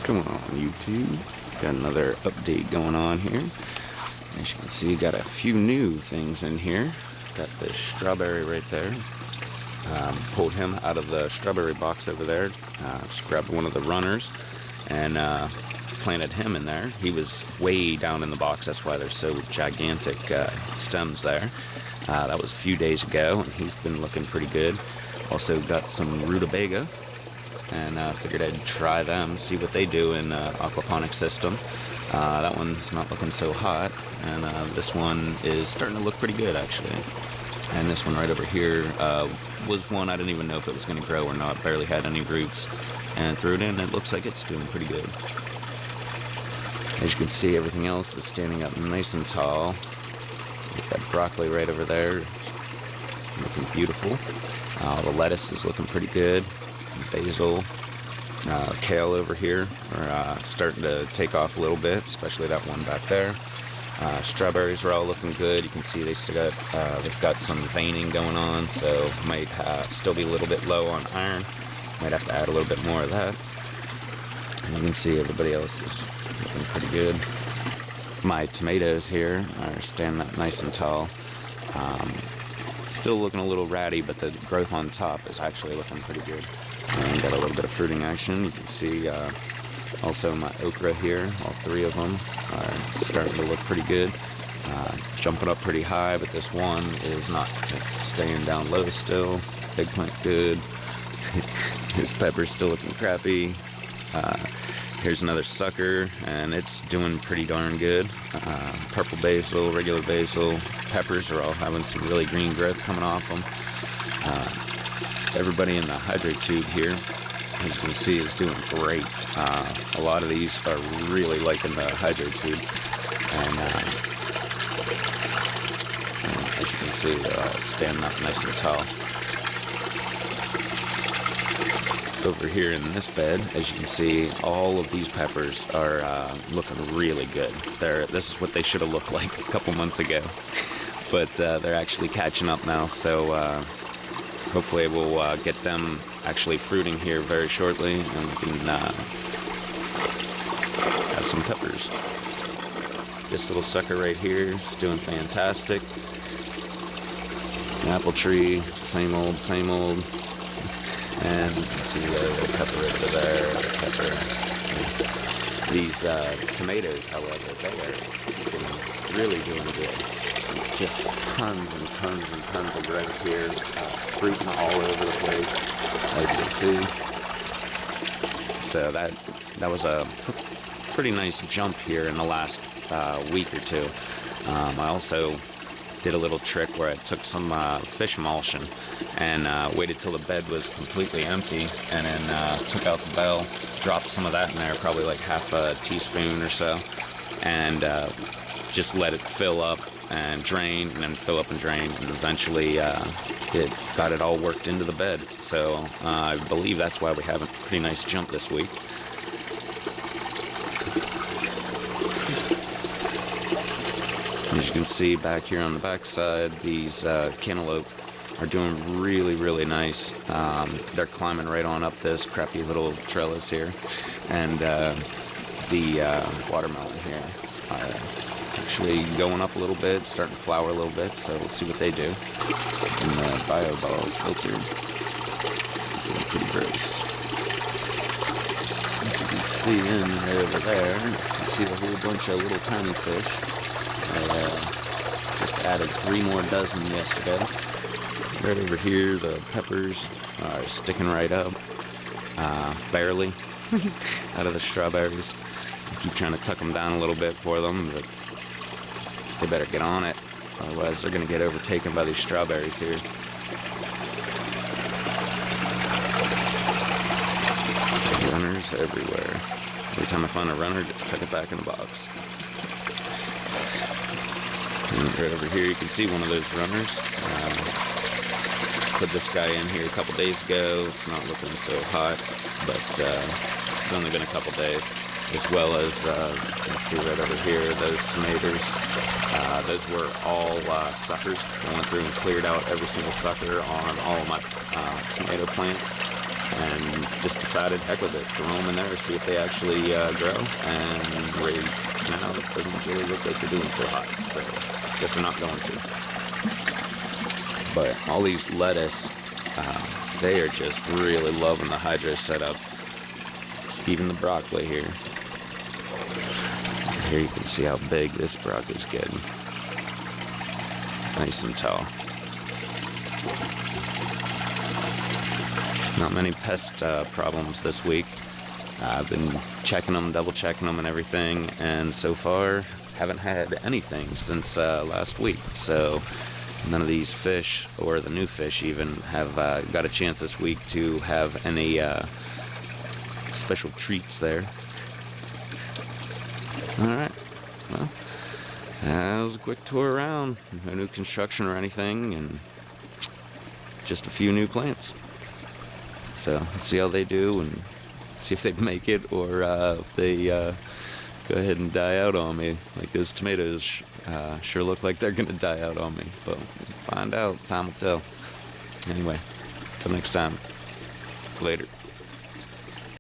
Going on YouTube, got another update going on here. As you can see, got a few new things in here. Got the strawberry right there. Pulled him out of the strawberry box over there. Just grabbed one of the runners and planted him in there. He was way down in the box, that's why they're so gigantic stems there. That was a few days ago, and he's been looking pretty good. Also got some rutabaga, and figured I'd try them, see what they do in aquaponic system. That one's not looking so hot, and this one is starting to look pretty good actually. And this one right over here was one I didn't even know if it was going to grow or not. Barely had any roots, and threw it in, and it looks like it's doing pretty good. As you can see, everything else is standing up nice and tall. Got that broccoli right over there, looking beautiful. The lettuce is looking pretty good. Basil, kale over here are starting to take off a little bit, especially that one back there. Strawberries are all looking good. You can see they still got they've got some veining going on, so might still be a little bit low on iron. Might have to add a little bit more of that. And you can see everybody else is looking pretty good. My tomatoes here are standing up nice and tall. Still looking a little ratty, but the growth on top is actually looking pretty good. And got a little bit of fruiting action. You can see also my okra here, all three of them are starting to look pretty good. Jumping up pretty high, but this one is not. It's staying down low still. Big plant good. His pepper's still looking crappy. Here's another sucker, and it's doing pretty darn good. Purple basil, regular basil, peppers are all having some really green growth coming off them. Everybody in the hydrate tube here, as you can see, is doing great. A lot of these are really liking the hydrate tube, and as you can see, they're all standing up nice and tall. Over here in this bed, as you can see, all of these peppers are looking really good. This is what they should have looked like a couple months ago, but they're actually catching up now, so hopefully we'll get them actually fruiting here very shortly, and we can have some peppers. This little sucker right here is doing fantastic. The apple tree, same old, same old. And you can see the pepper over there, the pepper. These tomatoes, however, they are really doing good. Just tons and tons and tons of growth here, fruiting all over the place, as you can see. So that was a pretty nice jump here in the last week or two. I also did a little trick where I took some fish emulsion and waited till the bed was completely empty, and then took out the bell, dropped some of that in there, probably like half a teaspoon or so, and just let it fill up and drain, and then fill up and drain, and eventually it got it all worked into the bed. So I believe that's why we have a pretty nice jump this week. As you can see back here on the back side, these cantaloupe are doing really, really nice. They're climbing right on up this crappy little trellis here. And the watermelon here are actually going up a little bit, starting to flower a little bit, so we'll see what they do. And the bio ball filter, doing pretty gross. As you can see in right over there, you see a whole bunch of little tiny fish. I just added 3 more dozen yesterday. Right over here, the peppers are sticking right up, barely, out of the strawberries. I keep trying to tuck them down a little bit for them, but they better get on it, otherwise they're going to get overtaken by these strawberries here. Runners everywhere. Every time I find a runner, just tuck it back in the box. And right over here, you can see one of those runners. Put this guy in here a couple days ago. It's not looking so hot, but it's only been a couple days. As well as, let's see right over here, those tomatoes. Those were all suckers. I went through and cleared out every single sucker on all of my tomato plants. and just decided, heck with it, throw them in there, see if they actually grow. And right now, it doesn't really look like they're doing so hot, so guess they're not going to. But all these lettuce, they are just really loving the hydro setup. Even the broccoli here. Here you can see how big this broccoli's getting. Nice and tall. Not many pest problems this week. I've been checking them, double checking them and everything, and so far haven't had anything since last week. So none of these fish, or the new fish even, have got a chance this week to have any special treats there. Alright, well, that was a quick tour around. No new construction or anything, and just a few new plants. So let's see how they do, and see if they make it, or if they go ahead and die out on me. Like those tomatoes sure look like they're gonna die out on me, but we'll find out. Time will tell. Anyway, till next time. Later.